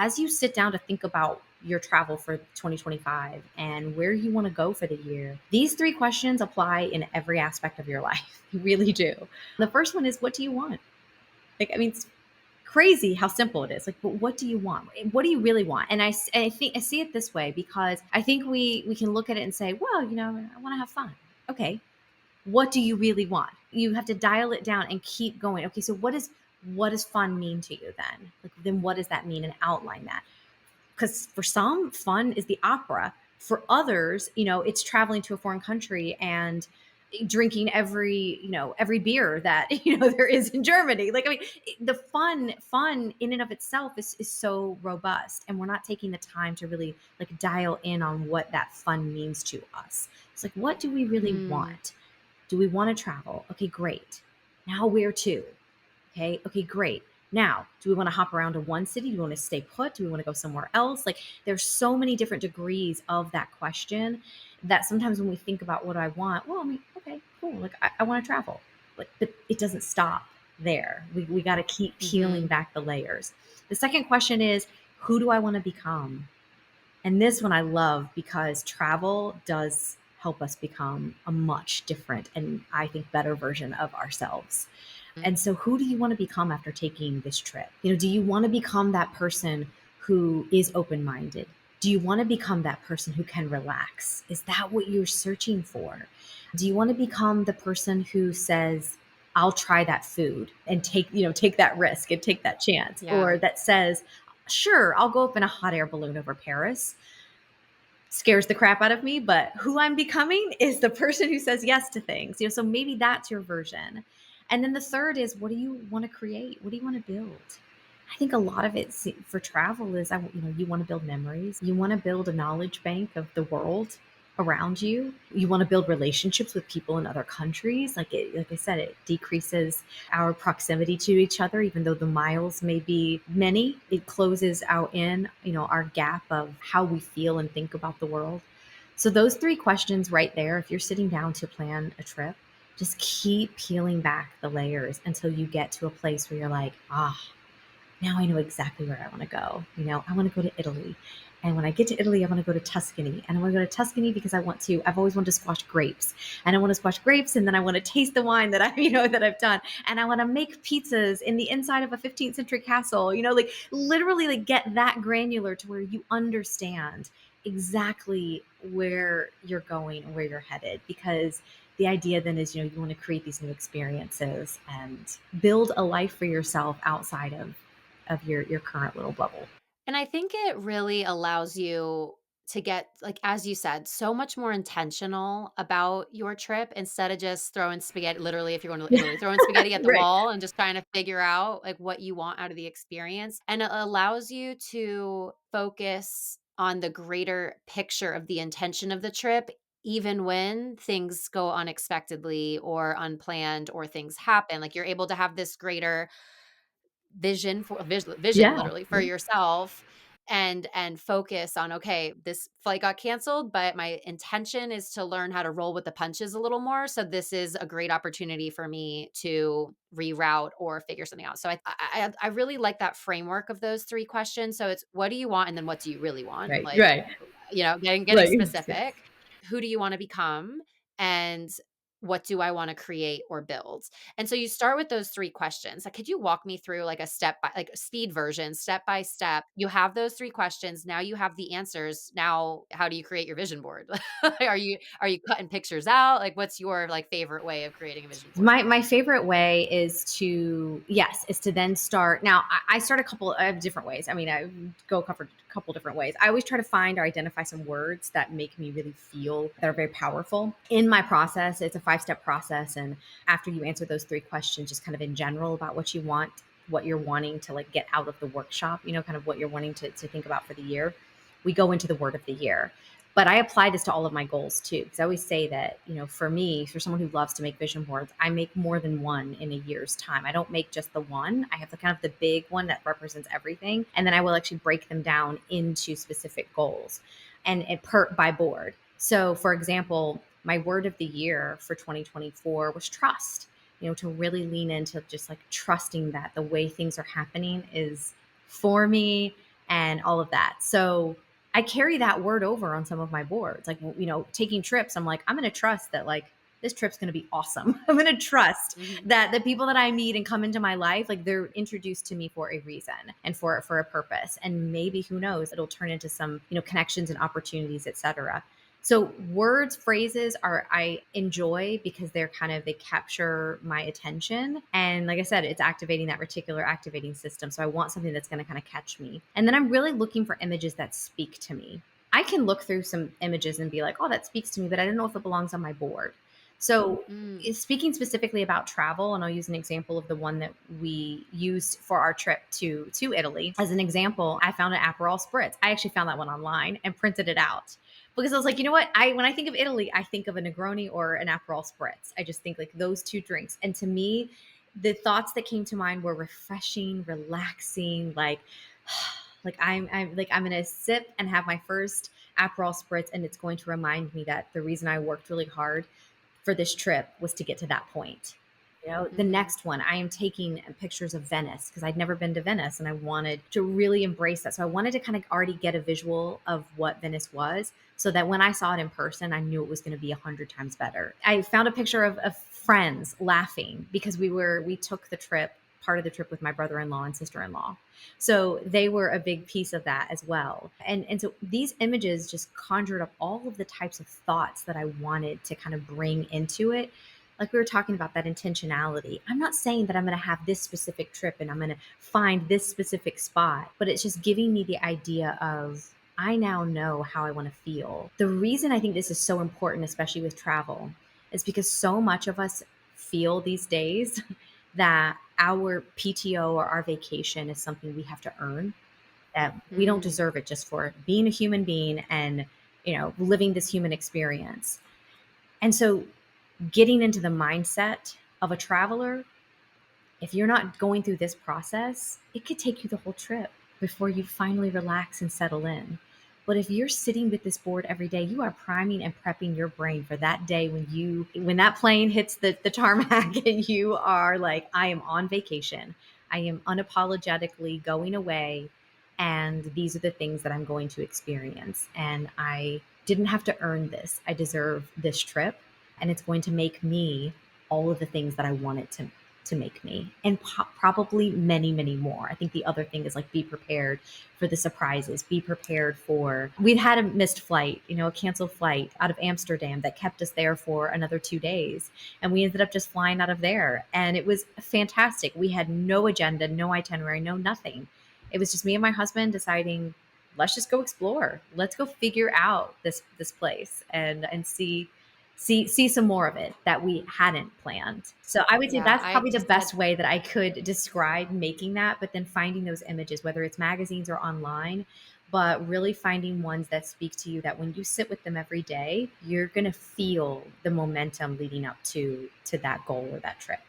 as you sit down to think about your travel for 2025 and where you want to go for the year, these three questions apply in every aspect of your life. They really do. The first one is, what do you want? Like, I mean, it's crazy how simple it is. Like, but what do you want? What do you really want? And I think I see it this way because I think we can look at it and say, well, I want to have fun. Okay, what do you really want? You have to dial it down and keep going. Okay, so what does fun mean to you then? Like, then what does that mean, and outline that? Because for some, fun is the opera. For others, it's traveling to a foreign country and drinking every beer that there is in Germany. Like, I mean, the fun in and of itself is so robust, and we're not taking the time to really like dial in on what that fun means to us. It's like, what do we really Mm. want? Do we want to travel? Okay, great. Now where to? Okay, great. Now, do we want to hop around to one city? Do we want to stay put? Do we want to go somewhere else? Like, there's so many different degrees of that question that sometimes when we think about what I want, well, I mean, okay, cool. Like, I want to travel. But it doesn't stop there. We got to keep peeling Mhm. back the layers. The second question is, who do I want to become? And this one I love because travel does help us become a much different and I think better version of ourselves. And so, who do you want to become after taking this trip? Do you want to become that person who is open minded? Do you want to become that person who can relax? Is that what you're searching for? Do you want to become the person who says, I'll try that food and take that risk and take that chance? Or Yeah. that says, sure, I'll go up in a hot air balloon over Paris. Scares the crap out of me, but who I'm becoming is the person who says yes to things. So maybe that's your version. And then the third is, what do you want to create? What do you want to build? I think a lot of it for travel is, you want to build memories. You want to build a knowledge bank of the world around you. You want to build relationships with people in other countries. Like I said, it decreases our proximity to each other, even though the miles may be many. It closes out our gap of how we feel and think about the world. So those three questions right there, if you're sitting down to plan a trip, just keep peeling back the layers until you get to a place where you're like, now I know exactly where I want to go. I want to go to Italy. And when I get to Italy, I want to go to Tuscany. And I want to go to Tuscany because I've always wanted to squash grapes. And I want to squash grapes. And then I want to taste the wine that that I've done. And I want to make pizzas in the inside of a 15th century castle, like literally like get that granular to where you understand exactly where you're going and where you're headed. Because the idea then is, you want to create these new experiences and build a life for yourself outside of your current little bubble. And I think it really allows you to get, like, as you said, so much more intentional about your trip instead of just throwing spaghetti, literally, if you're going to Yeah, Italy, throwing spaghetti at the right. wall and just trying to figure out like what you want out of the experience. And it allows you to focus on the greater picture of the intention of the trip, even when things go unexpectedly or unplanned or things happen. Like, you're able to have this greater vision Yeah, literally for yeah. yourself and focus on, okay, this flight got canceled, but my intention is to learn how to roll with the punches a little more, so this is a great opportunity for me to reroute or figure something out. So I really like that framework of those 3 questions. So it's, what do you want, and then what do you really want, Right, like, right, getting right. specific. Who do you want to become, and what do I want to create or build? And so you start with those 3 questions. Like, could you walk me through like a step by, like, a speed version, step by step? You have those 3 questions, now you have the answers. Now how do you create your vision board? Are you cutting pictures out? Like, what's your, like, favorite way of creating a vision board? My favorite way is to then start. Now, I start a couple of different ways. I mean, I go a couple different ways. I always try to find or identify some words that make me really feel that are very powerful in my process. It's a 5-step process, and after you answer those 3 questions, just kind of in general about what you want, what you're wanting to like get out of the workshop, kind of what you're wanting to think about for the year, we go into the word of the year. But I apply this to all of my goals too, because I always say that, for me, for someone who loves to make vision boards, I make more than one in a year's time. I don't make just the one. I have the kind of the big one that represents everything. And then I will actually break them down into specific goals and by board. So for example, my word of the year for 2024 was trust, to really lean into just like trusting that the way things are happening is for me and all of that. So I carry that word over on some of my boards. Like, taking trips, I'm like, I'm going to trust that, like, this trip's going to be awesome. I'm going to trust Mhm. that the people that I meet and come into my life, like, they're introduced to me for a reason and for a purpose. And maybe, who knows, it'll turn into some, connections and opportunities, etc. So words, phrases are I enjoy because they capture my attention. And like I said, it's activating that reticular activating system. So I want something that's going to kind of catch me. And then I'm really looking for images that speak to me. I can look through some images and be like, oh, that speaks to me, but I don't know if it belongs on my board. So, Mm. speaking specifically about travel, and I'll use an example of the one that we used for our trip to Italy. As an example, I found an Aperol spritz. I actually found that one online and printed it out because I was like, you know what? I When I think of Italy, I think of a Negroni or an Aperol spritz. I just think like those two drinks. And to me, the thoughts that came to mind were refreshing, relaxing, like I'm gonna sip and have my first Aperol spritz, and it's going to remind me that the reason I worked really hard for this trip was to get to that point. The Mhm. next one, I am taking pictures of Venice because I'd never been to Venice and I wanted to really embrace that. So I wanted to kind of already get a visual of what Venice was so that when I saw it in person, I knew it was going to be 100 times better. I found a picture of friends laughing because we took the trip, part of the trip, with my brother-in-law and sister-in-law. So they were a big piece of that as well. And so these images just conjured up all of the types of thoughts that I wanted to kind of bring into it. Like we were talking about, that intentionality. I'm not saying that I'm going to have this specific trip and I'm going to find this specific spot, but it's just giving me the idea of, I now know how I want to feel. The reason I think this is so important, especially with travel, is because so much of us feel these days that our PTO or our vacation is something we have to earn, that we don't Mm. deserve it just for being a human being and, living this human experience. And so getting into the mindset of a traveler, if you're not going through this process, it could take you the whole trip before you finally relax and settle in. But if you're sitting with this board every day, you are priming and prepping your brain for that day when that plane hits the tarmac and you are like, I am on vacation. I am unapologetically going away, and these are the things that I'm going to experience. And I didn't have to earn this. I deserve this trip, and it's going to make me all of the things that I want it to make me, and probably many, many more. I think the other thing is, like, be prepared for the surprises. Be prepared for, we've had a missed flight, a canceled flight out of Amsterdam that kept us there for another 2 days, and we ended up just flying out of there, and it was fantastic. We had no agenda, no itinerary, no nothing. It was just me and my husband deciding, let's just go explore. Let's go figure out this place and see some more of it that we hadn't planned. So I would say Yeah, that's I probably the just had best way that I could describe making that, but then finding those images, whether it's magazines or online, but really finding ones that speak to you, that when you sit with them every day, you're going to feel the momentum leading up to that goal or that trip.